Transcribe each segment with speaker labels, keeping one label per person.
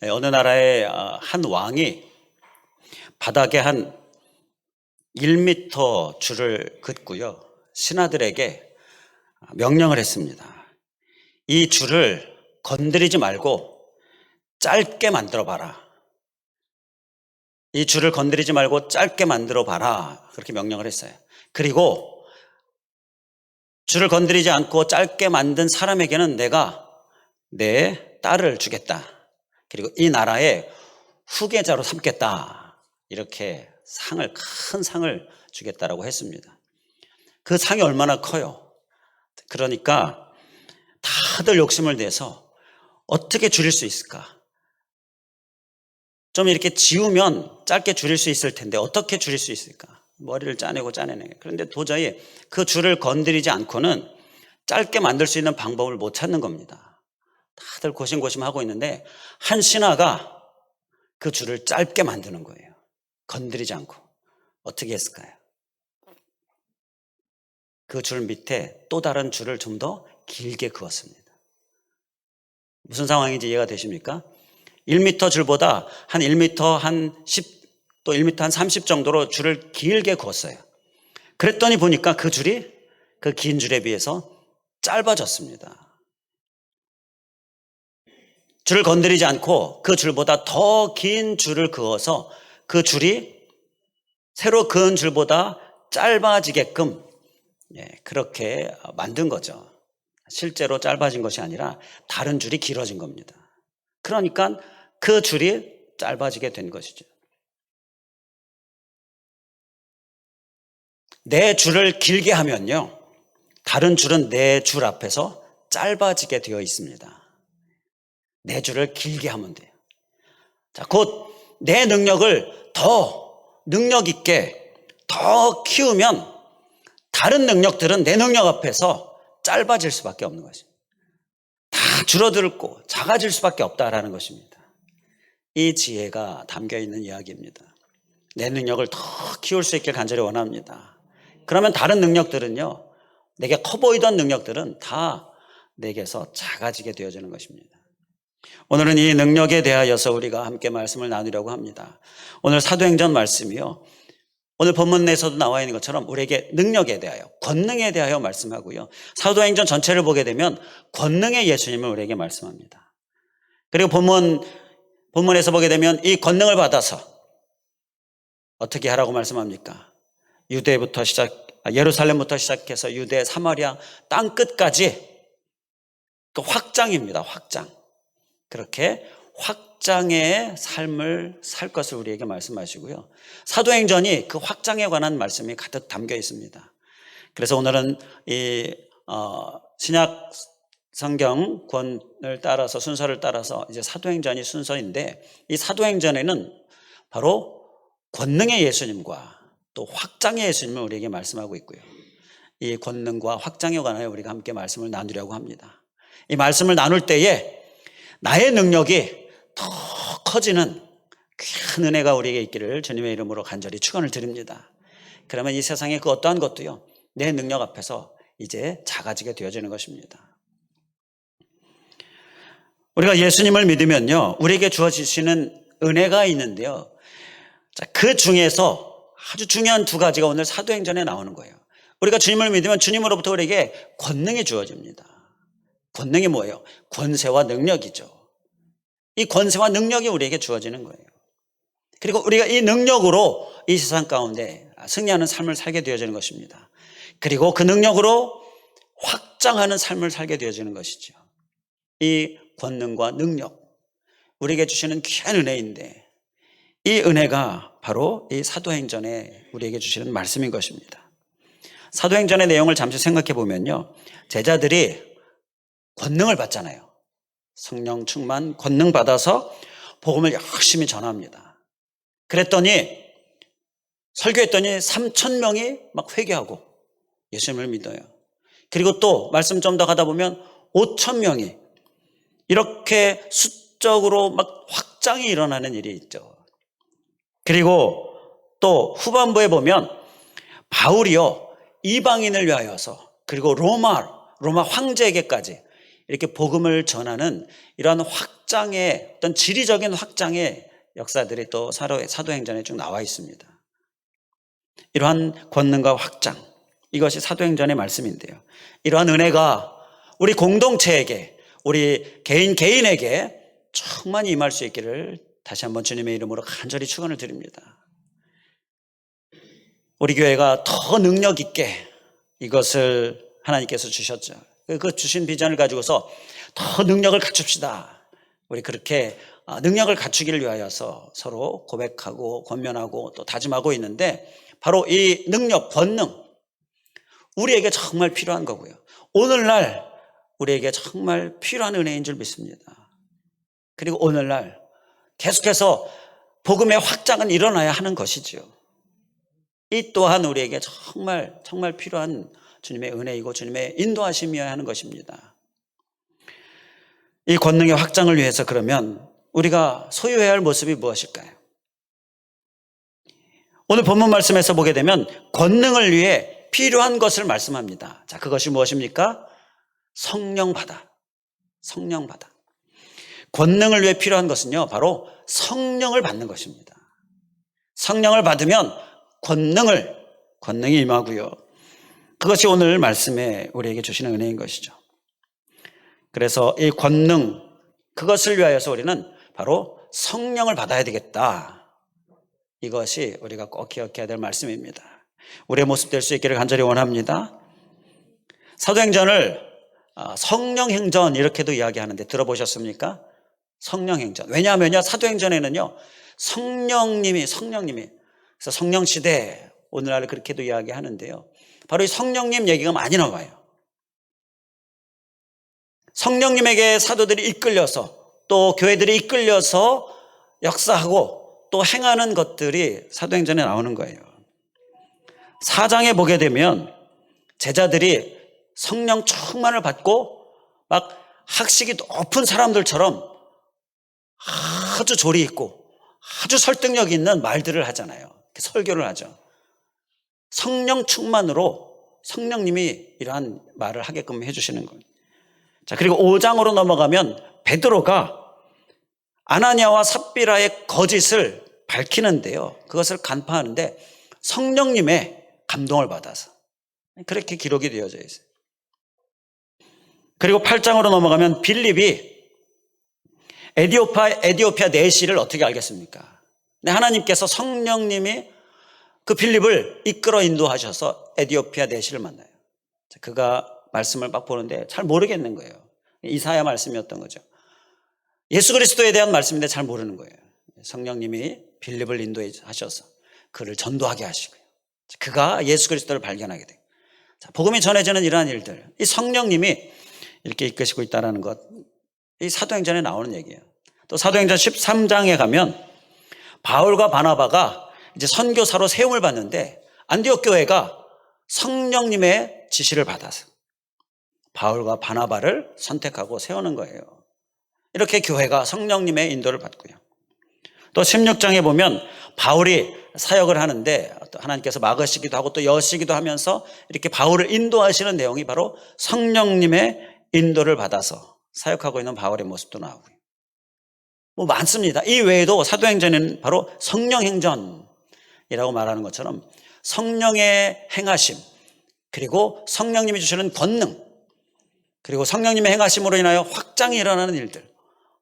Speaker 1: 어느 나라의 한 왕이 바닥에 한 1m 줄을 긋고요, 신하들에게 명령을 했습니다. 이 줄을 건드리지 말고 짧게 만들어 봐라. 이 줄을 건드리지 말고 짧게 만들어 봐라. 그렇게 명령을 했어요. 그리고 줄을 건드리지 않고 짧게 만든 사람에게는 내가 내 딸을 주겠다. 그리고 이 나라의 후계자로 삼겠다. 이렇게 큰 상을 주겠다라고 했습니다. 그 상이 얼마나 커요. 그러니까 다들 욕심을 내서 어떻게 줄일 수 있을까? 좀 이렇게 지우면 짧게 줄일 수 있을 텐데 어떻게 줄일 수 있을까? 머리를 짜내고 짜내네. 그런데 도저히 그 줄을 건드리지 않고는 짧게 만들 수 있는 방법을 못 찾는 겁니다. 다들 고심고심하고 있는데 한 신하가 그 줄을 짧게 만드는 거예요. 건드리지 않고. 어떻게 했을까요? 그 줄 밑에 또 다른 줄을 좀 더 길게 그었습니다. 무슨 상황인지 이해가 되십니까? 1m 줄보다 한 1m 한 10, 또 1m 한 30 정도로 줄을 길게 그었어요. 그랬더니 보니까 그 줄이 그 긴 줄에 비해서 짧아졌습니다. 줄을 건드리지 않고 그 줄보다 더 긴 줄을 그어서 그 줄이 새로 그은 줄보다 짧아지게끔 그렇게 만든 거죠. 실제로 짧아진 것이 아니라 다른 줄이 길어진 겁니다. 그러니까 그 줄이 짧아지게 된 것이죠. 내 줄을 길게 하면요, 다른 줄은 내 줄 앞에서 짧아지게 되어 있습니다. 내 줄을 길게 하면 돼요. 자, 곧 내 능력을 더 능력 있게 더 키우면 다른 능력들은 내 능력 앞에서 짧아질 수밖에 없는 것입니다. 다 줄어들고 작아질 수밖에 없다라는 것입니다. 이 지혜가 담겨 있는 이야기입니다. 내 능력을 더 키울 수 있길 간절히 원합니다. 그러면 다른 능력들은요, 내게 커 보이던 능력들은 다 내게서 작아지게 되어지는 것입니다. 오늘은 이 능력에 대하여서 우리가 함께 말씀을 나누려고 합니다. 오늘 사도행전 말씀이요, 오늘 본문 내에서도 나와 있는 것처럼 우리에게 능력에 대하여, 권능에 대하여 말씀하고요, 사도행전 전체를 보게 되면 권능의 예수님을 우리에게 말씀합니다. 그리고 본문에서 보게 되면 이 권능을 받아서 어떻게 하라고 말씀합니까? 예루살렘부터 시작해서 유대, 사마리아 땅 끝까지 그 확장입니다. 확장. 그렇게 확장의 삶을 살 것을 우리에게 말씀하시고요, 사도행전이 그 확장에 관한 말씀이 가득 담겨 있습니다. 그래서 오늘은 이 신약 성경권을 따라서, 순서를 따라서 이제 사도행전이 순서인데, 이 사도행전에는 바로 권능의 예수님과 또 확장의 예수님을 우리에게 말씀하고 있고요, 이 권능과 확장에 관하여 우리가 함께 말씀을 나누려고 합니다. 이 말씀을 나눌 때에 나의 능력이 더 커지는 귀한 은혜가 우리에게 있기를 주님의 이름으로 간절히 축원을 드립니다. 그러면 이 세상의 그 어떠한 것도요, 내 능력 앞에서 이제 작아지게 되어지는 것입니다. 우리가 예수님을 믿으면요, 우리에게 주어지시는 은혜가 있는데요, 그 중에서 아주 중요한 두 가지가 오늘 사도행전에 나오는 거예요. 우리가 주님을 믿으면 주님으로부터 우리에게 권능이 주어집니다. 권능이 뭐예요? 권세와 능력이죠. 이 권세와 능력이 우리에게 주어지는 거예요. 그리고 우리가 이 능력으로 이 세상 가운데 승리하는 삶을 살게 되어지는 것입니다. 그리고 그 능력으로 확장하는 삶을 살게 되어지는 것이죠. 이 권능과 능력, 우리에게 주시는 귀한 은혜인데, 이 은혜가 바로 이 사도행전에 우리에게 주시는 말씀인 것입니다. 사도행전의 내용을 잠시 생각해 보면요, 제자들이 권능을 받잖아요. 성령 충만, 권능 받아서 복음을 열심히 전합니다. 그랬더니 설교했더니 3,000명이 막 회개하고 예수님을 믿어요. 그리고 또 말씀 좀 더 가다 보면 5,000명이 이렇게 수적으로 막 확장이 일어나는 일이 있죠. 그리고 또 후반부에 보면 바울이요, 이방인을 위하여서, 그리고 로마 황제에게까지 이렇게 복음을 전하는 이러한 확장의 어떤 지리적인 확장의 역사들이 또 사도행전에 쭉 나와 있습니다. 이러한 권능과 확장, 이것이 사도행전의 말씀인데요. 이러한 은혜가 우리 공동체에게, 우리 개인에게 충만히 임할 수 있기를 다시 한번 주님의 이름으로 간절히 축원을 드립니다. 우리 교회가 더 능력 있게 이것을 하나님께서 주셨죠. 그 주신 비전을 가지고서 더 능력을 갖춥시다. 우리 그렇게 능력을 갖추기를 위하여서 서로 고백하고 권면하고 또 다짐하고 있는데, 바로 이 능력, 권능, 우리에게 정말 필요한 거고요. 오늘날 우리에게 정말 필요한 은혜인 줄 믿습니다. 그리고 오늘날 계속해서 복음의 확장은 일어나야 하는 것이죠. 이 또한 우리에게 정말 필요한 주님의 은혜이고 주님의 인도하심이어야 하는 것입니다. 이 권능의 확장을 위해서 그러면 우리가 소유해야 할 모습이 무엇일까요? 오늘 본문 말씀에서 보게 되면 권능을 위해 필요한 것을 말씀합니다. 자, 그것이 무엇입니까? 성령 받아. 권능을 위해 필요한 것은요, 바로 성령을 받는 것입니다. 성령을 받으면 권능이 임하고요. 그것이 오늘 말씀에 우리에게 주시는 은혜인 것이죠. 그래서 이 권능, 그것을 위하여서 우리는 바로 성령을 받아야 되겠다. 이것이 우리가 꼭 기억해야 될 말씀입니다. 우리의 모습 될 수 있기를 간절히 원합니다. 사도행전을 성령행전 이렇게도 이야기하는데 들어보셨습니까? 성령행전. 왜냐하면요, 사도행전에는요, 성령님이 그래서 성령시대, 오늘날 그렇게도 이야기하는데요, 바로 이 성령님 얘기가 많이 나와요. 성령님에게 사도들이 이끌려서, 또 교회들이 이끌려서 역사하고 또 행하는 것들이 사도행전에 나오는 거예요. 4장에 보게 되면 제자들이 성령 충만을 받고 막 학식이 높은 사람들처럼 아주 조리 있고 아주 설득력 있는 말들을 하잖아요. 설교를 하죠. 성령 충만으로 성령님이 이러한 말을 하게끔 해주시는 거예요. 자, 그리고 5장으로 넘어가면 베드로가 아나니아와 삽비라의 거짓을 밝히는데요, 그것을 간파하는데 성령님의 감동을 받아서 그렇게 기록이 되어져 있어요. 그리고 8장으로 넘어가면 빌립이 에디오피아 내시를 어떻게 알겠습니까? 하나님께서 성령님이 그 빌립을 이끌어 인도하셔서 에디오피아 내시를 만나요. 그가 말씀을 막 보는데 잘 모르겠는 거예요. 이사야 말씀이었던 거죠. 예수 그리스도에 대한 말씀인데 잘 모르는 거예요. 성령님이 빌립을 인도하셔서 그를 전도하게 하시고요, 그가 예수 그리스도를 발견하게 돼요. 자, 복음이 전해지는 이러한 일들, 이 성령님이 이렇게 이끄시고 있다는 것, 이 사도행전에 나오는 얘기예요. 또 사도행전 13장에 가면 바울과 바나바가 이제 선교사로 세움을 받는데 안디옥 교회가 성령님의 지시를 받아서 바울과 바나바를 선택하고 세우는 거예요. 이렇게 교회가 성령님의 인도를 받고요. 또 16장에 보면 바울이 사역을 하는데 하나님께서 막으시기도 하고 또 여시기도 하면서 이렇게 바울을 인도하시는 내용이 바로 성령님의 인도를 받아서 사역하고 있는 바울의 모습도 나오고요. 뭐 많습니다. 이 외에도 사도행전에는 바로 성령행전이라고 말하는 것처럼 성령의 행하심, 그리고 성령님이 주시는 권능, 그리고 성령님의 행하심으로 인하여 확장이 일어나는 일들,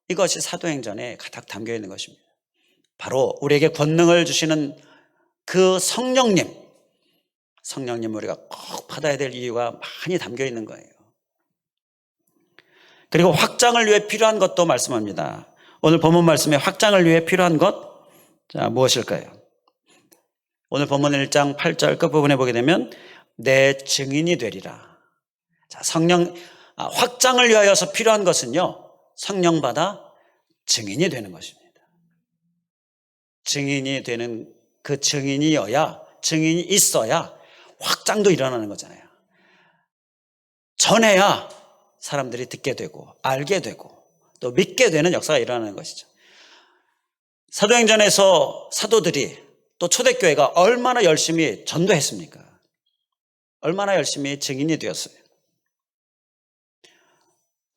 Speaker 1: 이것이 사도행전에 가득 담겨 있는 것입니다. 바로 우리에게 권능을 주시는 그 성령님 우리가 꼭 받아야 될 이유가 많이 담겨 있는 거예요. 그리고 확장을 위해 필요한 것도 말씀합니다. 오늘 본문 말씀에 확장을 위해 필요한 것, 자, 무엇일까요? 오늘 본문 1장 8절 끝부분에 보게 되면 내 증인이 되리라. 자, 확장을 위하여서 필요한 것은요, 성령 받아 증인이 되는 것입니다. 증인이 되는, 그 증인이 있어야 확장도 일어나는 거잖아요. 전해야 사람들이 듣게 되고 알게 되고 또 믿게 되는 역사가 일어나는 것이죠. 사도행전에서 사도들이 또 초대교회가 얼마나 열심히 전도했습니까? 얼마나 열심히 증인이 되었어요.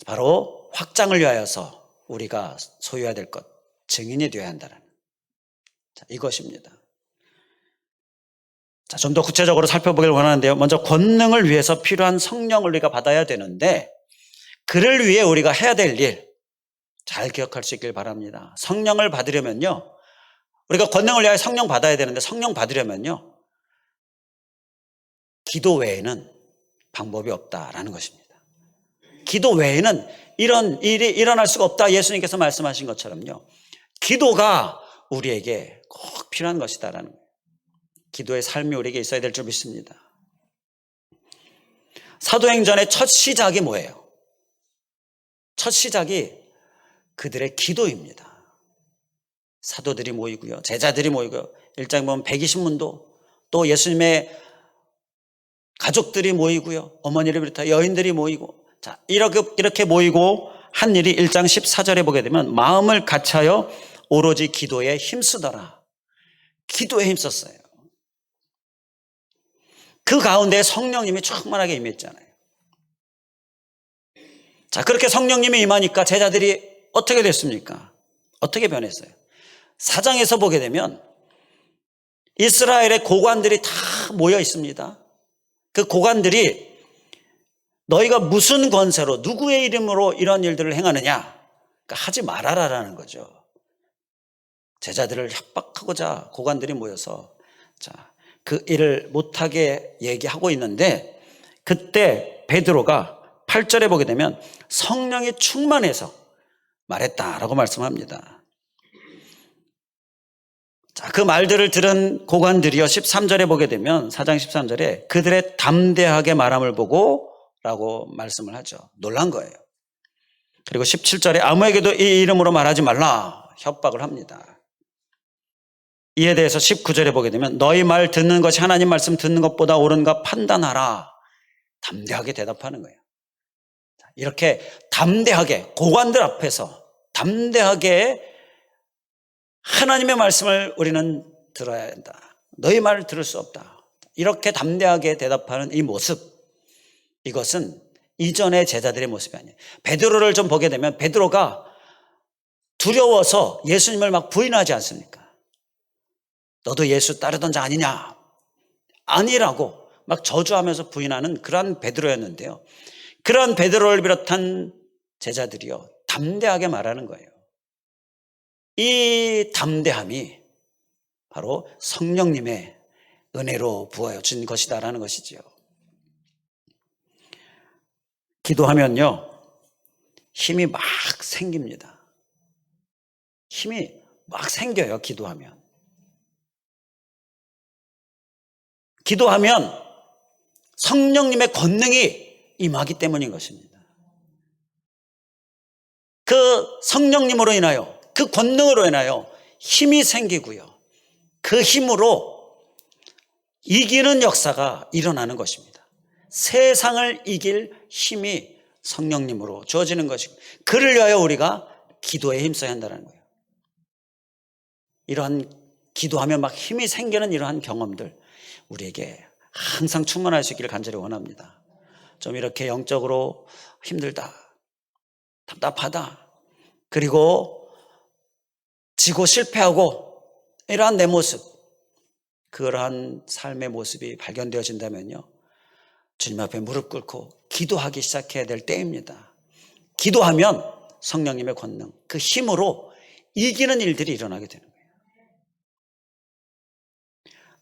Speaker 1: 바로 확장을 위하여서 우리가 소유해야 될 것, 증인이 되어야 한다는 이것입니다. 자, 좀 더 구체적으로 살펴보길 원하는데요. 먼저 권능을 위해서 필요한 성령을 우리가 받아야 되는데, 그를 위해 우리가 해야 될 일, 잘 기억할 수 있길 바랍니다. 성령을 받으려면요, 우리가 권능을 위하여 성령 받아야 되는데, 성령 받으려면요, 기도 외에는 방법이 없다라는 것입니다. 기도 외에는 이런 일이 일어날 수가 없다. 예수님께서 말씀하신 것처럼요, 기도가 우리에게 꼭 필요한 것이다라는 거예요. 기도의 삶이 우리에게 있어야 될 줄 믿습니다. 사도행전의 첫 시작이 뭐예요? 첫 시작이 그들의 기도입니다. 사도들이 모이고요, 제자들이 모이고요, 1장에 보면 120문도, 또 예수님의 가족들이 모이고요, 어머니를 비롯해 여인들이 모이고, 자, 이렇게 모이고 한 일이 1장 14절에 보게 되면 마음을 같이하여 오로지 기도에 힘쓰더라. 기도에 힘썼어요. 그 가운데 성령님이 충만하게 임했잖아요. 자, 그렇게 성령님이 임하니까 제자들이 어떻게 됐습니까? 어떻게 변했어요? 4장에서 보게 되면 이스라엘의 고관들이 다 모여 있습니다. 그 고관들이 너희가 무슨 권세로 누구의 이름으로 이런 일들을 행하느냐? 그러니까 하지 말아라라는 거죠. 제자들을 협박하고자 고관들이 모여서 그 일을 못하게 얘기하고 있는데, 그때 베드로가 8절에 보게 되면 성령이 충만해서 말했다라고 말씀합니다. 자, 그 말들을 들은 고관들이요, 13절에 보게 되면 4장 13절에 그들의 담대하게 말함을 보고 라고 말씀을 하죠. 놀란 거예요. 그리고 17절에 아무에게도 이 이름으로 말하지 말라 협박을 합니다. 이에 대해서 19절에 보게 되면 너희 말 듣는 것이 하나님 말씀 듣는 것보다 옳은가 판단하라. 담대하게 대답하는 거예요. 이렇게 담대하게 고관들 앞에서 담대하게 하나님의 말씀을 우리는 들어야 한다. 너희 말을 들을 수 없다. 이렇게 담대하게 대답하는 이 모습, 이것은 이전의 제자들의 모습이 아니에요. 베드로를 좀 보게 되면 베드로가 두려워서 예수님을 막 부인하지 않습니까? 너도 예수 따르던 자 아니냐? 아니라고 막 저주하면서 부인하는 그러한 베드로였는데요, 그러한 베드로를 비롯한 제자들이요, 담대하게 말하는 거예요. 이 담대함이 바로 성령님의 은혜로 부어진 것이다라는 것이지요. 기도하면요, 힘이 막 생깁니다. 힘이 막 생겨요. 기도하면 성령님의 권능이 임하기 때문인 것입니다. 그 성령님으로 인하여, 그 권능으로 인하여 힘이 생기고요, 그 힘으로 이기는 역사가 일어나는 것입니다. 세상을 이길 힘이 성령님으로 주어지는 것이고, 그를 위하여 우리가 기도에 힘써야 한다는 거예요. 이러한 기도하면 막 힘이 생기는 이러한 경험들 우리에게 항상 충만할 수 있기를 간절히 원합니다. 좀 이렇게 영적으로 힘들다, 답답하다, 그리고 지고 실패하고 이러한 내 모습, 그러한 삶의 모습이 발견되어진다면요, 주님 앞에 무릎 꿇고 기도하기 시작해야 될 때입니다. 기도하면 성령님의 권능, 그 힘으로 이기는 일들이 일어나게 되는 거예요.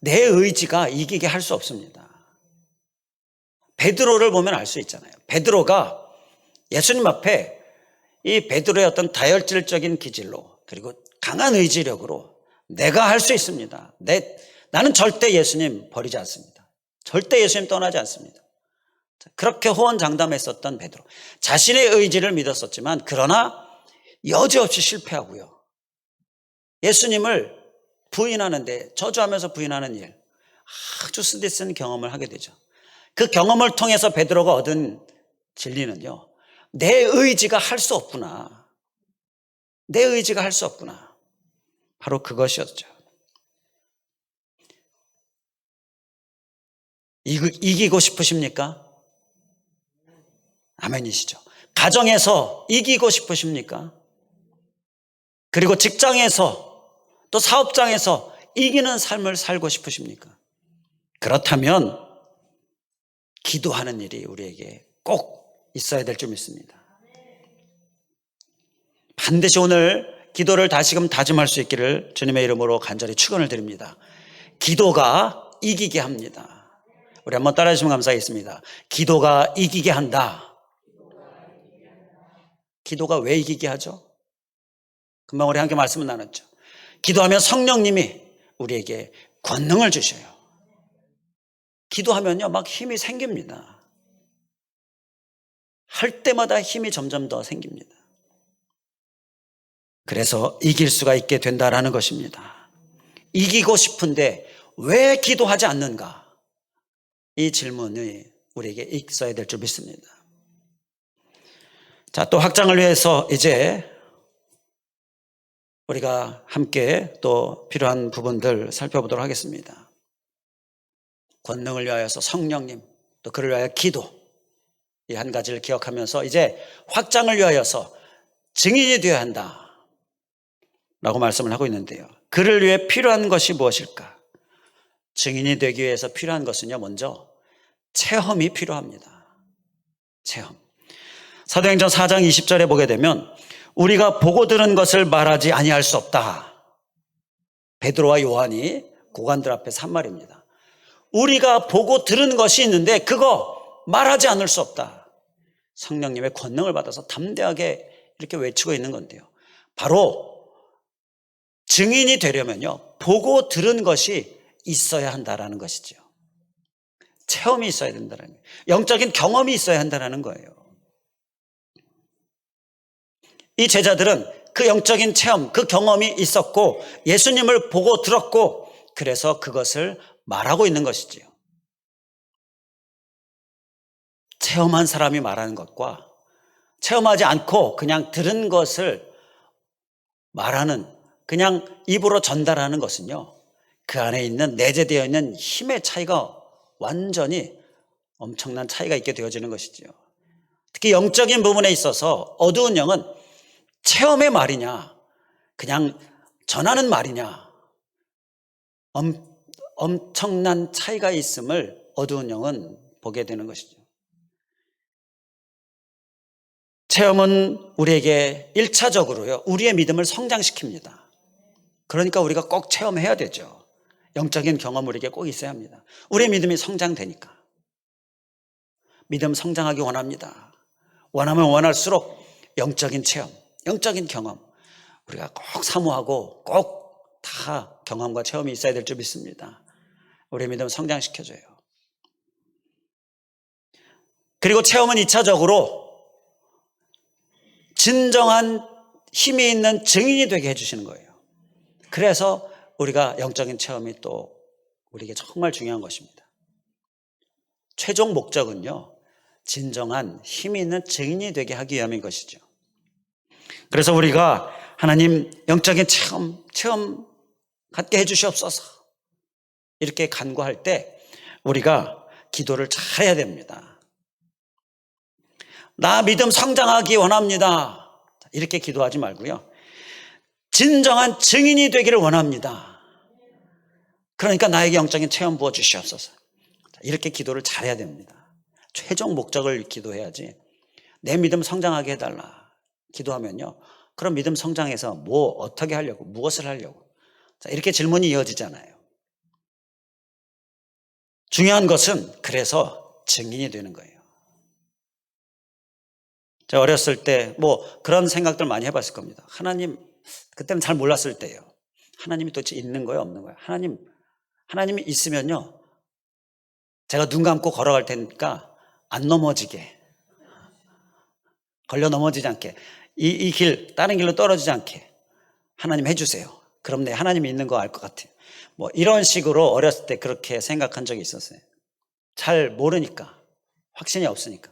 Speaker 1: 내 의지가 이기게 할 수 없습니다. 베드로를 보면 알 수 있잖아요. 베드로가 예수님 앞에 이 베드로의 어떤 다혈질적인 기질로, 그리고 강한 의지력으로 내가 할 수 있습니다. 나는 절대 예수님 버리지 않습니다. 절대 예수님 떠나지 않습니다. 그렇게 호언장담했었던 베드로, 자신의 의지를 믿었었지만 그러나 여지없이 실패하고요, 예수님을 부인하는데, 저주하면서 부인하는 일, 아주 쓰디쓴 경험을 하게 되죠. 그 경험을 통해서 베드로가 얻은 진리는요, 내 의지가 할 수 없구나, 내 의지가 할 수 없구나, 바로 그것이었죠. 이기고 싶으십니까? 아멘이시죠. 가정에서 이기고 싶으십니까? 그리고 직장에서 또 사업장에서 이기는 삶을 살고 싶으십니까? 그렇다면 기도하는 일이 우리에게 꼭 있어야 될 줄 믿습니다. 반드시 오늘 기도를 다시금 다짐할 수 있기를 주님의 이름으로 간절히 축원을 드립니다. 기도가 이기게 합니다. 우리 한번 따라해 주시면 감사하겠습니다. 기도가 이기게 한다. 기도가 왜 이기게 하죠? 금방 우리 함께 말씀을 나눴죠. 기도하면 성령님이 우리에게 권능을 주셔요. 기도하면요, 막 힘이 생깁니다. 할 때마다 힘이 점점 더 생깁니다. 그래서 이길 수가 있게 된다라는 것입니다. 이기고 싶은데 왜 기도하지 않는가? 이 질문이 우리에게 있어야 될 줄 믿습니다. 자, 또 확장을 위해서 이제 우리가 함께 또 필요한 부분들 살펴보도록 하겠습니다. 권능을 위하여서 성령님, 또 그를 위하여 기도, 이 한 가지를 기억하면서 이제 확장을 위하여서 증인이 되어야 한다 라고 말씀을 하고 있는데요. 그를 위해 필요한 것이 무엇일까? 증인이 되기 위해서 필요한 것은요, 먼저 체험이 필요합니다. 체험. 사도행전 4장 20절에 보게 되면 우리가 보고 들은 것을 말하지 아니할 수 없다. 베드로와 요한이 고관들 앞에서 한 말입니다. 우리가 보고 들은 것이 있는데 그거 말하지 않을 수 없다. 성령님의 권능을 받아서 담대하게 이렇게 외치고 있는 건데요. 바로 증인이 되려면요, 보고 들은 것이 있어야 한다라는 것이죠. 체험이 있어야 된다는 거예요. 영적인 경험이 있어야 한다는 거예요. 이 제자들은 그 영적인 체험, 그 경험이 있었고 예수님을 보고 들었고 그래서 그것을 말하고 있는 것이지요. 체험한 사람이 말하는 것과 체험하지 않고 그냥 들은 것을 말하는, 그냥 입으로 전달하는 것은요, 그 안에 있는 내재되어 있는 힘의 차이가 완전히 엄청난 차이가 있게 되어지는 것이지요. 특히 영적인 부분에 있어서 어두운 영은 체험의 말이냐 그냥 전하는 말이냐 엄청난 차이가 있음을 어두운 영은 보게 되는 것이죠. 체험은 우리에게 1차적으로요, 우리의 믿음을 성장시킵니다. 그러니까 우리가 꼭 체험해야 되죠. 영적인 경험 우리에게 꼭 있어야 합니다. 우리의 믿음이 성장되니까. 믿음 성장하기 원합니다. 원하면 원할수록 영적인 체험, 영적인 경험 우리가 꼭 사모하고 꼭 다 경험과 체험이 있어야 될 줄 믿습니다. 우리의 믿음 성장시켜줘요. 그리고 체험은 2차적으로 진정한 힘이 있는 증인이 되게 해주시는 거예요. 그래서 우리가 영적인 체험이 또 우리에게 정말 중요한 것입니다. 최종 목적은요, 진정한 힘이 있는 증인이 되게 하기 위함인 것이죠. 그래서 우리가 하나님 영적인 체험 갖게 해주시옵소서 이렇게 간구할 때 우리가 기도를 잘 해야 됩니다. 나 믿음 성장하기 원합니다. 이렇게 기도하지 말고요, 진정한 증인이 되기를 원합니다. 그러니까 나에게 영적인 체험 부어주시옵소서. 이렇게 기도를 잘해야 됩니다. 최종 목적을 기도해야지 내 믿음 성장하게 해달라 기도하면요, 그럼 믿음 성장해서 뭐 어떻게 하려고, 무엇을 하려고, 자, 이렇게 질문이 이어지잖아요. 중요한 것은 그래서 증인이 되는 거예요. 제가 어렸을 때 뭐 그런 생각들 많이 해봤을 겁니다. 하나님, 그때는 잘 몰랐을 때예요. 하나님이 도대체 있는 거예요, 없는 거예요? 하나님이 있으면요, 제가 눈 감고 걸어갈 테니까 안 넘어지게, 걸려 넘어지지 않게, 이 길 다른 길로 떨어지지 않게 하나님 해주세요. 그럼 내 하나님이 있는 거 알 것 같아요. 뭐 이런 식으로 어렸을 때 그렇게 생각한 적이 있었어요. 잘 모르니까, 확신이 없으니까.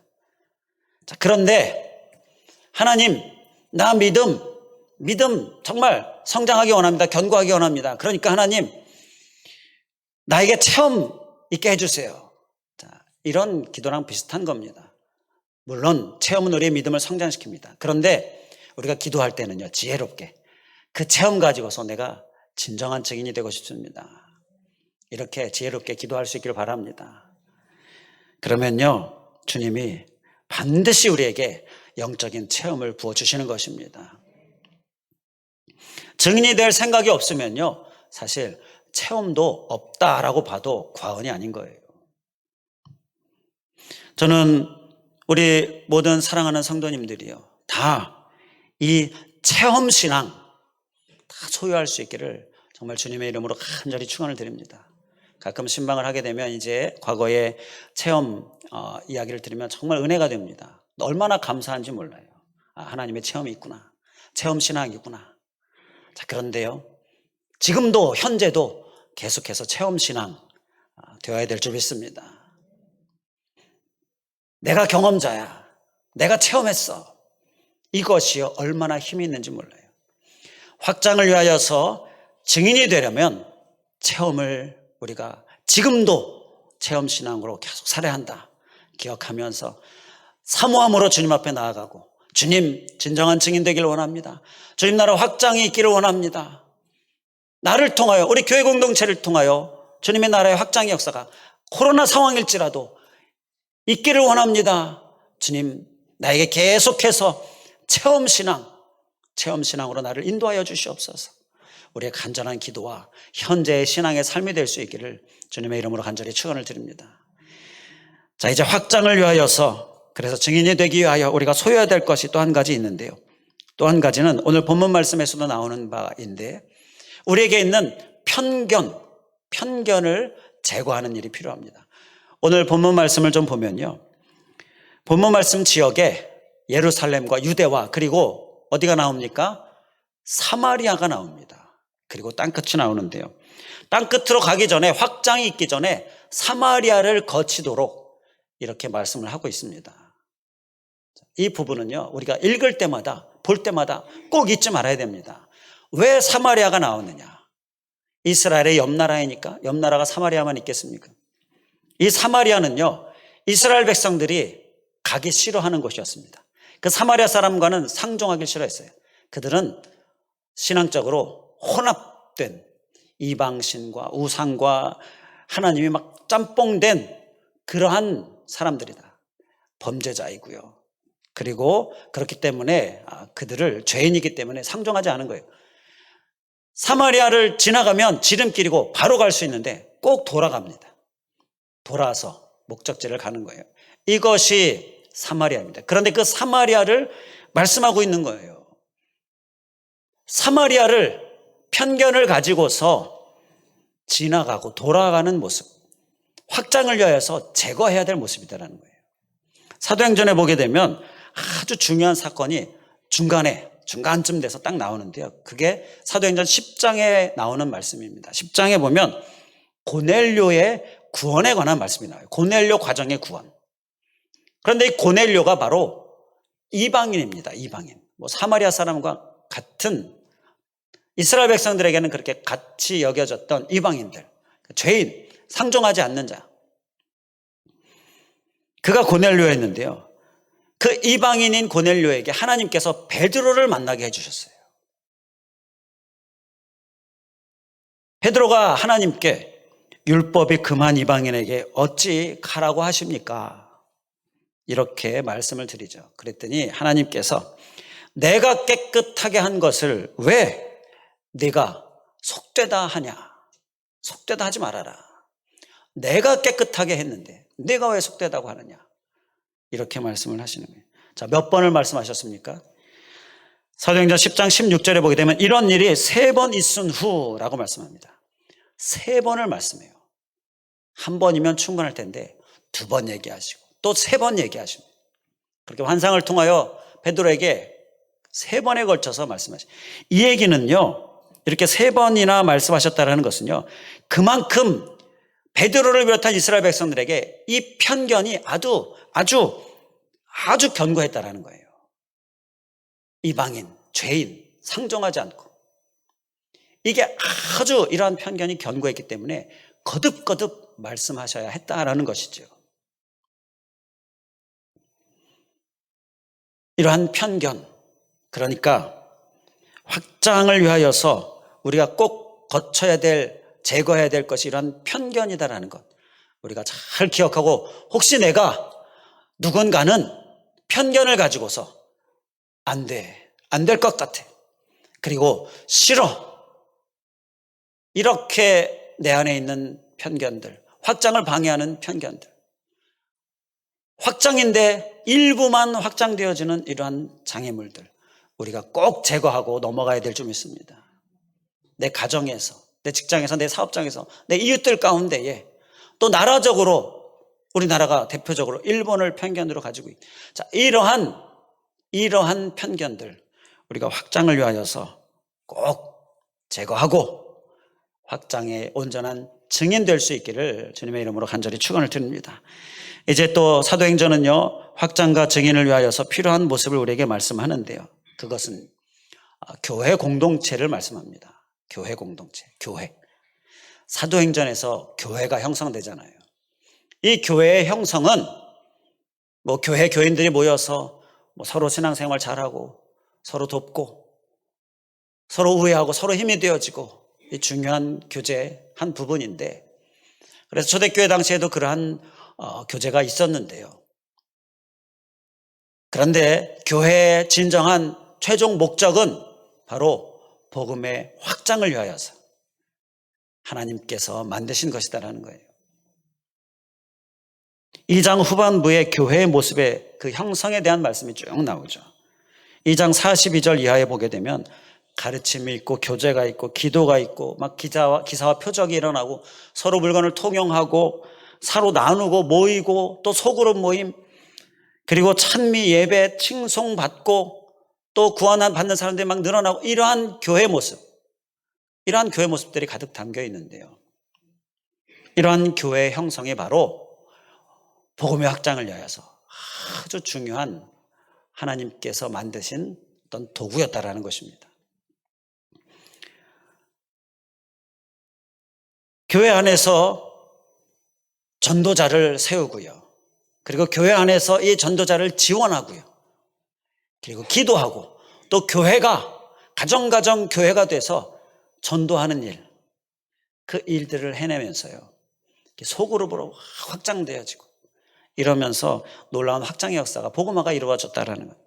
Speaker 1: 자, 그런데 하나님, 나 믿음 정말 성장하기 원합니다. 견고하기 원합니다. 그러니까 하나님, 나에게 체험 있게 해주세요. 자, 이런 기도랑 비슷한 겁니다. 물론 체험은 우리의 믿음을 성장시킵니다. 그런데 우리가 기도할 때는요, 지혜롭게 그 체험 가지고서 내가 진정한 증인이 되고 싶습니다. 이렇게 지혜롭게 기도할 수 있기를 바랍니다. 그러면요, 주님이 반드시 우리에게 영적인 체험을 부어주시는 것입니다. 증인이 될 생각이 없으면요, 사실 체험도 없다라고 봐도 과언이 아닌 거예요. 저는 우리 모든 사랑하는 성도님들이요, 다 이 체험신앙 다 소유할 수 있기를 정말 주님의 이름으로 간절히 축원을 드립니다. 가끔 신방을 하게 되면 이제 과거의 체험 이야기를 들으면 정말 은혜가 됩니다. 얼마나 감사한지 몰라요. 하나님의 체험이 있구나. 체험신앙이구나. 자, 그런데요, 지금도 현재도 계속해서 체험신앙 되어야 될 줄 믿습니다. 내가 경험자야. 내가 체험했어. 이것이요, 얼마나 힘이 있는지 몰라요. 확장을 위하여서 증인이 되려면 체험을 우리가 지금도 체험신앙으로 계속 살아야 한다 기억하면서 사모함으로 주님 앞에 나아가고, 주님, 진정한 증인 되기를 원합니다. 주님 나라 확장이 있기를 원합니다. 나를 통하여, 우리 교회 공동체를 통하여 주님의 나라의 확장의 역사가 코로나 상황일지라도 있기를 원합니다. 주님, 나에게 계속해서 체험신앙으로 나를 인도하여 주시옵소서. 우리의 간절한 기도와 현재의 신앙의 삶이 될 수 있기를 주님의 이름으로 간절히 축원을 드립니다. 자, 이제 확장을 위하여서, 그래서 증인이 되기 위하여 우리가 소유해야 될 것이 또 한 가지 있는데요, 또 한 가지는 오늘 본문 말씀에서도 나오는 바인데, 우리에게 있는 편견을 제거하는 일이 필요합니다. 오늘 본문 말씀을 좀 보면요, 본문 말씀 지역에 예루살렘과 유대와, 그리고 어디가 나옵니까? 사마리아가 나옵니다. 그리고 땅끝이 나오는데요, 땅끝으로 가기 전에, 확장이 있기 전에 사마리아를 거치도록 이렇게 말씀을 하고 있습니다. 이 부분은요, 우리가 읽을 때마다, 볼 때마다 꼭 잊지 말아야 됩니다. 왜 사마리아가 나오느냐? 이스라엘의 옆나라이니까. 옆나라가 사마리아만 있겠습니까? 이 사마리아는요, 이스라엘 백성들이 가기 싫어하는 곳이었습니다. 그 사마리아 사람과는 상종하기 싫어했어요. 그들은 신앙적으로 혼합된 이방신과 우상과 하나님이 막 짬뽕된 그러한 사람들이다. 범죄자이고요. 그리고 그렇기 때문에 그들을, 죄인이기 때문에 상종하지 않은 거예요. 사마리아를 지나가면 지름길이고 바로 갈 수 있는데 꼭 돌아갑니다. 돌아서 목적지를 가는 거예요. 이것이 사마리아입니다. 그런데 그 사마리아를 말씀하고 있는 거예요. 사마리아를, 편견을 가지고서 지나가고 돌아가는 모습, 확장을 위하여서 제거해야 될 모습이다라는 거예요. 사도행전에 보게 되면 아주 중요한 사건이 중간쯤 돼서 딱 나오는데요, 그게 사도행전 10장에 나오는 말씀입니다. 10장에 보면 고넬료의 구원에 관한 말씀이 나와요. 고넬료 과정의 구원. 그런데 이 고넬료가 바로 이방인입니다. 이방인. 사마리아 사람과 같은, 이스라엘 백성들에게는 그렇게 같이 여겨졌던 이방인들, 죄인, 상종하지 않는 자, 그가 고넬료였는데요, 그 이방인인 고넬료에게 하나님께서 베드로를 만나게 해주셨어요. 베드로가 하나님께 율법이 금한 이방인에게 어찌 가라고 하십니까? 이렇게 말씀을 드리죠. 그랬더니 하나님께서 내가 깨끗하게 한 것을 왜 네가 속되다 하냐? 속되다 하지 말아라. 내가 깨끗하게 했는데 네가 왜 속되다고 하느냐? 이렇게 말씀을 하시는 거예요. 자, 몇 번을 말씀하셨습니까? 사도행전 10장 16절에 보게 되면 이런 일이 3번 있은 후라고 말씀합니다. 3번을 말씀해요. 한 번이면 충분할 텐데 2번 얘기하시고 또 3번 얘기하십니다. 그렇게 환상을 통하여 베드로에게 3번에 걸쳐서 말씀하십니다. 이 얘기는요, 이렇게 3번이나 말씀하셨다는 것은요, 그만큼 베드로를 비롯한 이스라엘 백성들에게 이 편견이 아주 견고했다라는 거예요. 이방인, 죄인, 상종하지 않고, 이게 아주 이러한 편견이 견고했기 때문에 거듭거듭 말씀하셔야 했다라는 것이죠. 이러한 편견, 그러니까 확장을 위하여서 우리가 꼭 거쳐야 될, 제거해야 될 것이 이러한 편견이다라는 것 우리가 잘 기억하고, 혹시 내가 누군가는 편견을 가지고서 안 될 것 같아, 그리고 싫어, 이렇게 내 안에 있는 편견들, 확장을 방해하는 편견들, 확장인데 일부만 확장되어지는 이러한 장애물들 우리가 꼭 제거하고 넘어가야 될 점 있습니다. 내 가정에서, 내 직장에서, 내 사업장에서, 내 이웃들 가운데에, 또 나라적으로 우리나라가 대표적으로 일본을 편견으로 가지고 있다. 자, 이러한 편견들 우리가 확장을 위하여서 꼭 제거하고 확장의 온전한 증인 될 수 있기를 주님의 이름으로 간절히 축원을 드립니다. 이제 또 사도행전은요, 확장과 증인을 위하여서 필요한 모습을 우리에게 말씀하는데요, 그것은 교회 공동체를 말씀합니다. 교회 공동체, 교회. 사도행전에서 교회가 형성되잖아요. 이 교회의 형성은 교회 교인들이 모여서 서로 신앙생활 잘하고 서로 돕고 서로 우애하고 서로 힘이 되어지고, 이 중요한 교제의 한 부분인데, 그래서 초대교회 당시에도 그러한 교제가 있었는데요. 그런데 교회의 진정한 최종 목적은 바로 복음의 확장을 위하여서 하나님께서 만드신 것이다라는 거예요. 2장 후반부에 교회의 모습의 그 형성에 대한 말씀이 쭉 나오죠. 2장 42절 이하에 보게 되면 가르침이 있고 교제가 있고 기도가 있고 막 기사와 표적이 일어나고 서로 물건을 통용하고 서로 나누고 모이고 또 소그룹 모임, 그리고 찬미 예배 칭송받고 또 구원받는 사람들이 막 늘어나고, 이러한 교회 모습, 이러한 교회 모습들이 가득 담겨 있는데요, 이러한 교회 형성이 바로 복음의 확장을 위하여서 아주 중요한 하나님께서 만드신 어떤 도구였다라는 것입니다. 교회 안에서 전도자를 세우고요, 그리고 교회 안에서 이 전도자를 지원하고요, 그리고 기도하고, 또 교회가 가정 교회가 돼서 전도하는 일, 그 일들을 해내면서요, 소그룹으로 확장되어지고 이러면서 놀라운 확장의 역사가, 복음화가 이루어졌다라는 것,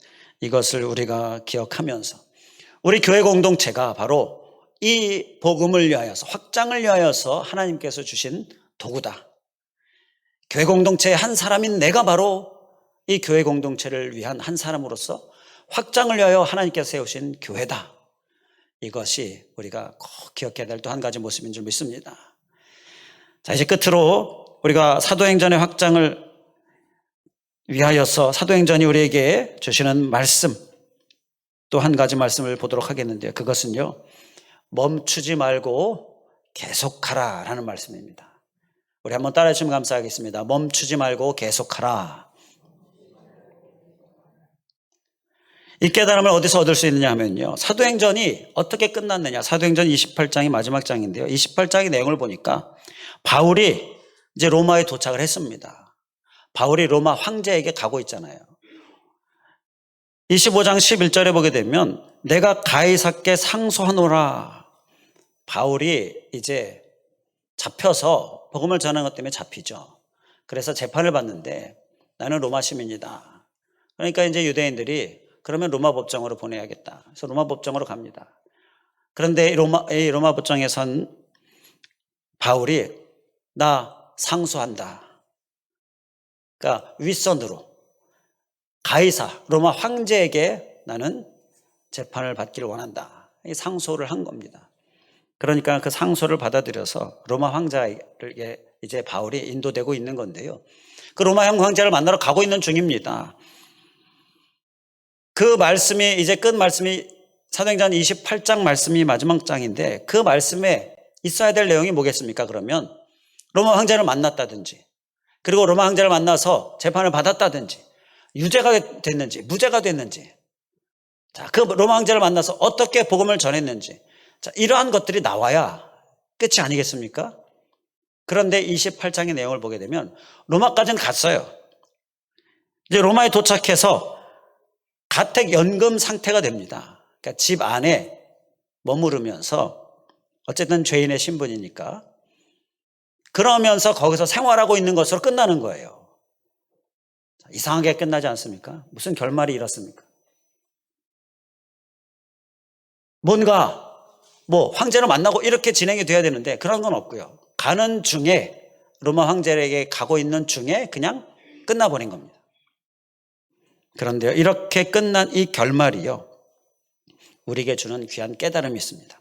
Speaker 1: 이것을 우리가 기억하면서 우리 교회 공동체가 바로 이 복음을 위하여서, 확장을 위하여서 하나님께서 주신 도구다. 교회 공동체의 한 사람인 내가 바로 이 교회 공동체를 위한 한 사람으로서 확장을 위하여 하나님께서 세우신 교회다. 이것이 우리가 꼭 기억해야 될 또 한 가지 모습인 줄 믿습니다. 자, 이제 끝으로 우리가 사도행전의 확장을 위하여서 사도행전이 우리에게 주시는 말씀, 또 한 가지 말씀을 보도록 하겠는데요, 그것은요, 멈추지 말고 계속하라 라는 말씀입니다. 우리 한번 따라해 주시면 감사하겠습니다. 멈추지 말고 계속하라. 이 깨달음을 어디서 얻을 수 있느냐 하면요, 사도행전이 어떻게 끝났느냐, 사도행전 28장이 마지막 장인데요, 28장의 내용을 보니까 바울이 이제 로마에 도착을 했습니다. 바울이 로마 황제에게 가고 있잖아요. 25장 11절에 보게 되면 내가 가이사께 상소하노라. 바울이 이제 잡혀서 복음을 전하는 것 때문에 잡히죠. 그래서 재판을 받는데 나는 로마 시민이다. 그러니까 이제 유대인들이 그러면 로마 법정으로 보내야겠다. 그래서 로마 법정으로 갑니다. 그런데 이 로마 법정에선 바울이 나 상소한다. 그러니까 윗선으로 가이사, 로마 황제에게 나는 재판을 받기를 원한다. 이 상소를 한 겁니다. 그러니까 그 상소를 받아들여서 로마 황제에게 이제 바울이 인도되고 있는 건데요, 그 로마 황제를 만나러 가고 있는 중입니다. 그 말씀이 이제 끝 말씀이 사도행전 28장 말씀이 마지막 장인데, 그 말씀에 있어야 될 내용이 뭐겠습니까? 그러면 로마 황제를 만났다든지, 그리고 로마 황제를 만나서 재판을 받았다든지, 유죄가 됐는지 무죄가 됐는지, 자, 그 로마 황제를 만나서 어떻게 복음을 전했는지, 자, 이러한 것들이 나와야 끝이 아니겠습니까? 그런데 28장의 내용을 보게 되면 로마까지는 갔어요. 이제 로마에 도착해서 가택 연금 상태가 됩니다. 그러니까 집 안에 머무르면서 어쨌든 죄인의 신분이니까 그러면서 거기서 생활하고 있는 것으로 끝나는 거예요. 이상하게 끝나지 않습니까? 무슨 결말이 이렇습니까? 뭔가 황제를 만나고 이렇게 진행이 돼야 되는데 그런 건 없고요. 가는 중에 로마 황제에게 가고 있는 중에 그냥 끝나버린 겁니다. 그런데요, 이렇게 끝난 이 결말이요, 우리에게 주는 귀한 깨달음이 있습니다.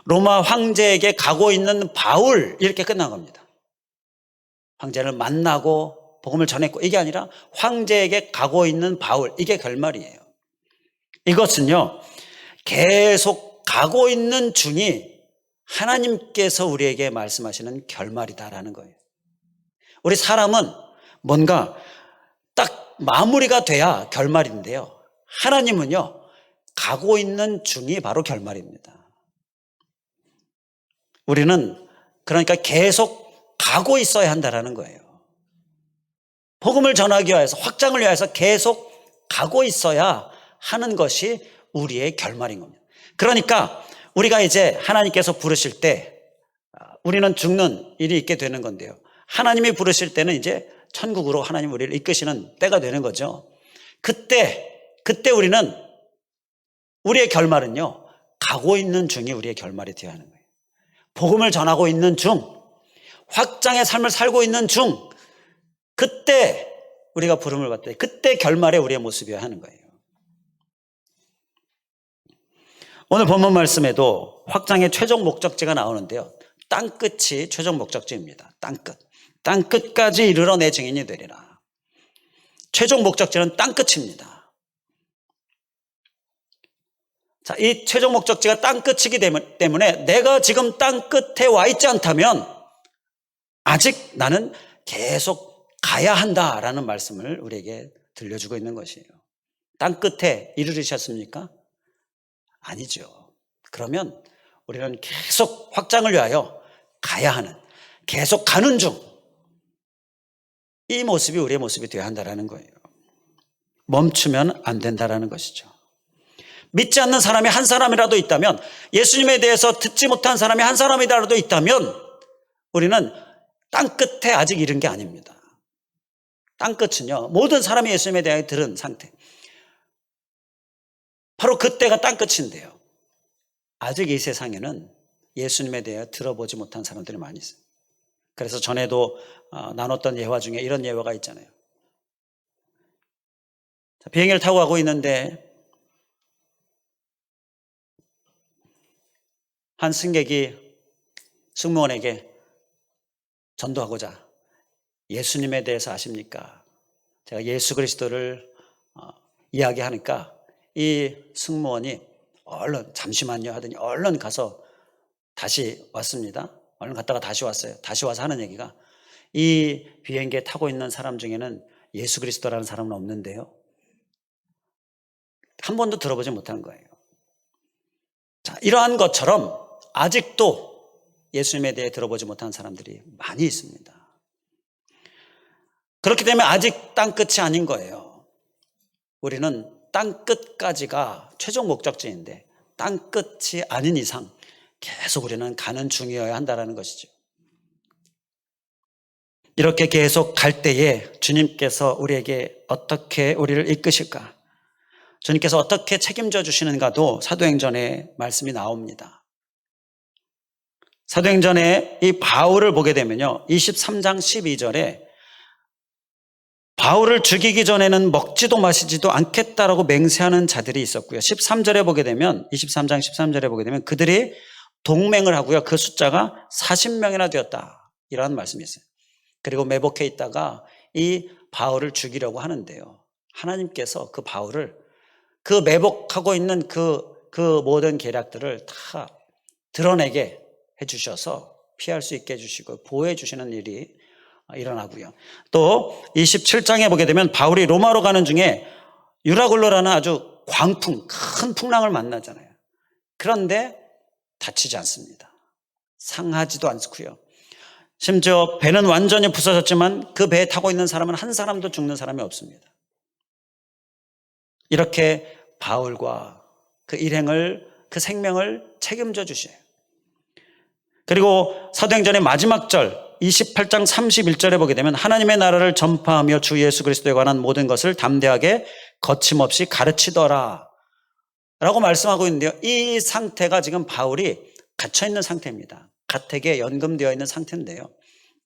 Speaker 1: 로마 황제에게 가고 있는 바울, 이렇게 끝난 겁니다. 황제를 만나고 복음을 전했고, 이게 아니라 황제에게 가고 있는 바울, 이게 결말이에요. 이것은요, 계속 가고 있는 중이 하나님께서 우리에게 말씀하시는 결말이다라는 거예요. 우리 사람은 뭔가 딱 마무리가 돼야 결말인데요, 하나님은요, 가고 있는 중이 바로 결말입니다. 우리는 그러니까 계속 가고 있어야 한다는 거예요. 복음을 전하기 위해서, 확장을 위해서 계속 가고 있어야 하는 것이 우리의 결말인 겁니다. 그러니까 우리가 이제 하나님께서 부르실 때 우리는 죽는 일이 있게 되는 건데요, 하나님이 부르실 때는 이제 천국으로 하나님 우리를 이끄시는 때가 되는 거죠. 그때 우리는, 우리의 결말은요, 가고 있는 중이 우리의 결말이 되어야 하는 거예요. 복음을 전하고 있는 중, 확장의 삶을 살고 있는 중, 그때 우리가 부름을 받을 때, 그때 결말에 우리의 모습이어야 하는 거예요. 오늘 본문 말씀에도 확장의 최종 목적지가 나오는데요, 땅끝이 최종 목적지입니다. 땅끝까지 이르러 내 증인이 되리라. 최종 목적지는 땅끝입니다. 자, 이 최종 목적지가 땅끝이기 때문에 내가 지금 땅끝에 와 있지 않다면 아직 나는 계속 가야 한다라는 말씀을 우리에게 들려주고 있는 것이에요. 땅끝에 이르르셨습니까? 아니죠. 그러면 우리는 계속 확장을 위하여 가야 하는, 계속 가는 중, 이 모습이 우리의 모습이 되어야 한다는 거예요. 멈추면 안 된다는 것이죠. 믿지 않는 사람이 한 사람이라도 있다면, 예수님에 대해서 듣지 못한 사람이 한 사람이라도 있다면 우리는 땅끝에 아직 이른 게 아닙니다. 땅끝은요, 모든 사람이 예수님에 대해 들은 상태, 바로 그때가 땅끝인데요, 아직 이 세상에는 예수님에 대해 들어보지 못한 사람들이 많이 있어요. 그래서 전에도 나눴던 예화 중에 이런 예화가 있잖아요. 비행기를 타고 가고 있는데 한 승객이 승무원에게 전도하고자, 예수님에 대해서 아십니까? 제가 예수 그리스도를 이야기하니까 이 승무원이 얼른 잠시만요 하더니 얼른 가서 다시 왔습니다. 얼른 갔다가 다시 왔어요. 다시 와서 하는 얘기가, 이 비행기에 타고 있는 사람 중에는 예수 그리스도라는 사람은 없는데요, 한 번도 들어보지 못한 거예요. 자, 이러한 것처럼 아직도 예수님에 대해 들어보지 못한 사람들이 많이 있습니다. 그렇기 때문에 아직 땅끝이 아닌 거예요. 우리는 땅끝까지가 최종 목적지인데 땅끝이 아닌 이상 계속 우리는 가는 중이어야 한다는 것이죠. 이렇게 계속 갈 때에 주님께서 우리에게 어떻게 우리를 이끄실까, 주님께서 어떻게 책임져 주시는가도 사도행전에 말씀이 나옵니다. 사도행전에 이 바울을 보게 되면요, 23장 12절에 바울을 죽이기 전에는 먹지도 마시지도 않겠다라고 맹세하는 자들이 있었고요, 13절에 보게 되면, 23장 13절에 보게 되면 그들이 동맹을 하고요, 그 숫자가 40명이나 되었다, 이라는 말씀이 있어요. 그리고 매복해 있다가 이 바울을 죽이려고 하는데요, 하나님께서 그 바울을, 그 매복하고 있는 그 모든 계략들을 다 드러내게 해주셔서 피할 수 있게 해주시고 보호해 주시는 일이 일어나고요. 또 27장에 보게 되면 바울이 로마로 가는 중에 유라굴로라는 아주 광풍, 큰 풍랑을 만나잖아요. 그런데 다치지 않습니다. 상하지도 않고요. 심지어 배는 완전히 부서졌지만 그 배에 타고 있는 사람은 한 사람도 죽는 사람이 없습니다. 이렇게 바울과 그 일행을, 그 생명을 책임져 주셔요. 그리고 사도행전의 마지막 절 28장 31절에 보게 되면 하나님의 나라를 전파하며 주 예수 그리스도에 관한 모든 것을 담대하게 거침없이 가르치더라 라고 말씀하고 있는데요. 이 상태가 지금 바울이 갇혀있는 상태입니다. 가택에 연금되어 있는 상태인데요.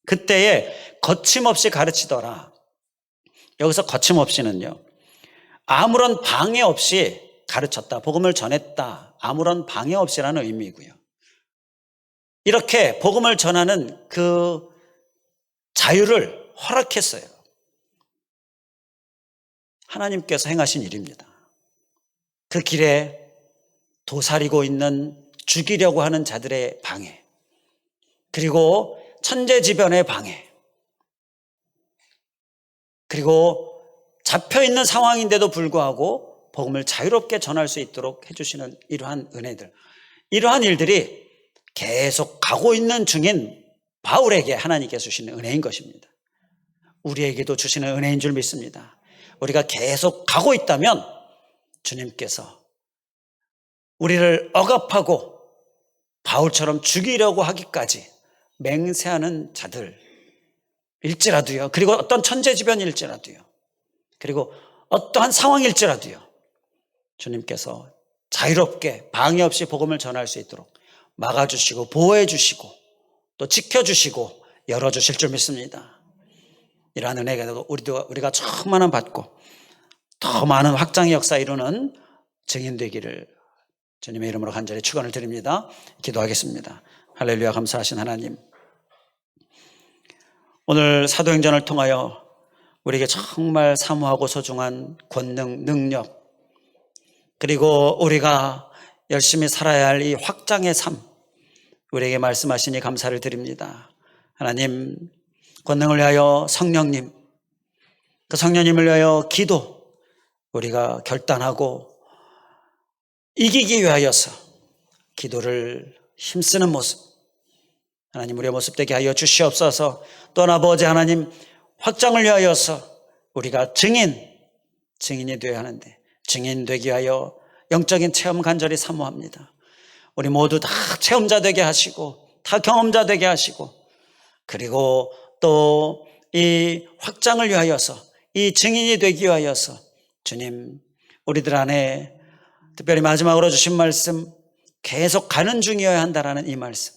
Speaker 1: 그때에 거침없이 가르치더라. 여기서 거침없이는요, 아무런 방해 없이 가르쳤다, 복음을 전했다, 아무런 방해 없이라는 의미이고요. 이렇게 복음을 전하는 그 자유를 허락했어요. 하나님께서 행하신 일입니다. 그 길에 도사리고 있는 죽이려고 하는 자들의 방해, 그리고 천재지변의 방해, 그리고 잡혀있는 상황인데도 불구하고 복음을 자유롭게 전할 수 있도록 해주시는 이러한 은혜들, 이러한 일들이 계속 가고 있는 중인 바울에게 하나님께서 주시는 은혜인 것입니다. 우리에게도 주시는 은혜인 줄 믿습니다. 우리가 계속 가고 있다면 주님께서 우리를 억압하고 바울처럼 죽이려고 하기까지 맹세하는 자들일지라도요, 그리고 어떤 천재지변일지라도요, 그리고 어떠한 상황일지라도요, 주님께서 자유롭게 방해 없이 복음을 전할 수 있도록 막아주시고 보호해 주시고 또 지켜주시고 열어주실 줄 믿습니다. 이러한 은혜가 우리가 충만한 받고 더 많은 확장의 역사 이루는 증인 되기를 주님의 이름으로 간절히 축원을 드립니다. 기도하겠습니다. 할렐루야. 감사하신 하나님, 오늘 사도행전을 통하여 우리에게 정말 사모하고 소중한 권능, 능력, 그리고 우리가 열심히 살아야 할 이 확장의 삶, 우리에게 말씀하시니 감사를 드립니다. 하나님, 권능을 위하여 성령님, 그 성령님을 위하여 기도, 우리가 결단하고 이기기 위하여서 기도를 힘쓰는 모습, 하나님 우리의 모습 되게 하여 주시옵소서. 또한 아버지 하나님, 확장을 위하여서 우리가 증인이 되어야 하는데 증인 되기 위하여 영적인 체험 간절히 사모합니다. 우리 모두 다 체험자 되게 하시고 다 경험자 되게 하시고, 그리고 또 이 확장을 위하여서, 이 증인이 되기 위하여서 주님, 우리들 안에 특별히 마지막으로 주신 말씀, 계속 가는 중이어야 한다라는 이 말씀,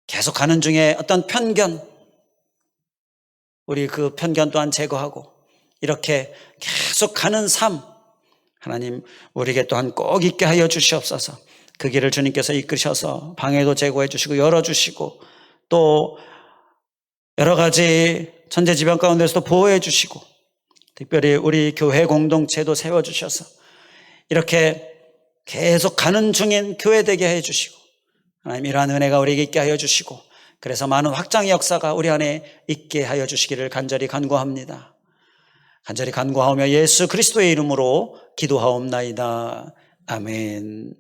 Speaker 1: 계속 가는 중에 어떤 편견, 우리 그 편견 또한 제거하고 이렇게 계속 가는 삶, 하나님 우리에게 또한 꼭 있게 하여 주시옵소서. 그 길을 주님께서 이끄셔서 방해도 제거해 주시고 열어주시고 또 여러 가지 천재지변 가운데서도 보호해 주시고, 특별히 우리 교회 공동체도 세워주셔서 이렇게 계속 가는 중인 교회 되게 해주시고, 하나님 이러한 은혜가 우리에게 있게 하여 주시고, 그래서 많은 확장의 역사가 우리 안에 있게 하여 주시기를 간절히 간구합니다. 간절히 간구하오며 예수 그리스도의 이름으로 기도하옵나이다. 아멘.